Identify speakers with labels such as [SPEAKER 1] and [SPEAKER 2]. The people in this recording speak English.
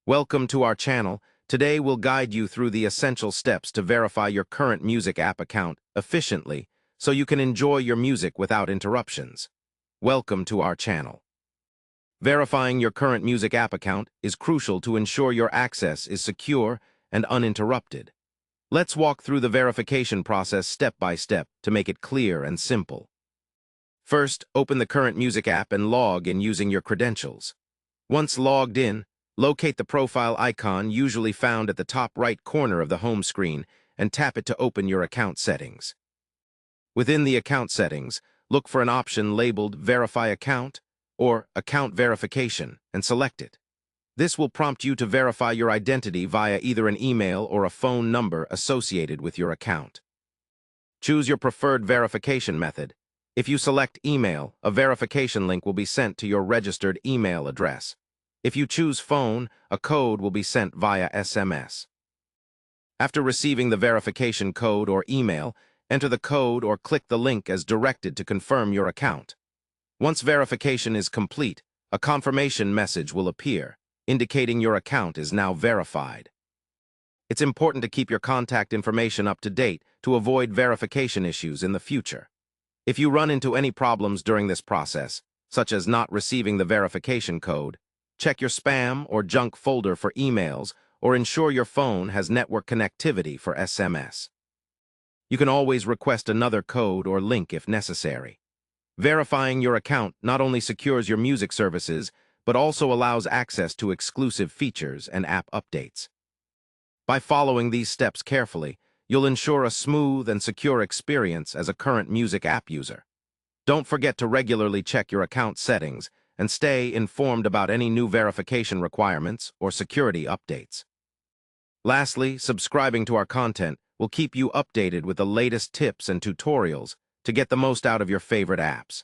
[SPEAKER 1] Welcome to our channel. Today we'll guide you through the essential steps to verify your current music app account efficiently so you can enjoy your music without interruptions. Welcome to our channel. Verifying your current music app account is crucial to ensure your access is secure and uninterrupted. Let's walk through the verification process step by step to make it clear and simple. First, open the current music app and log in using your credentials. Once logged in, locate the profile icon usually found at the top right corner of the home screen and tap it to open your account settings. Within the account settings, look for an option labeled Verify Account or Account Verification and select it. This will prompt you to verify your identity via either an email or a phone number associated with your account. Choose your preferred verification method. If you select email, a verification link will be sent to your registered email address. If you choose phone, a code will be sent via SMS. After receiving the verification code or email, enter the code or click the link as directed to confirm your account. Once verification is complete, a confirmation message will appear, indicating your account is now verified. It's important to keep your contact information up to date to avoid verification issues in the future. If you run into any problems during this process, such as not receiving the verification code, check your spam or junk folder for emails or ensure your phone has network connectivity for SMS. You can always request another code or link if necessary. Verifying your account not only secures your music services, but also allows access to exclusive features and app updates. By following these steps carefully, you'll ensure a smooth and secure experience as a current music app user. Don't forget to regularly check your account settings and stay informed about any new verification requirements or security updates. Lastly, subscribing to our content will keep you updated with the latest tips and tutorials to get the most out of your favorite apps.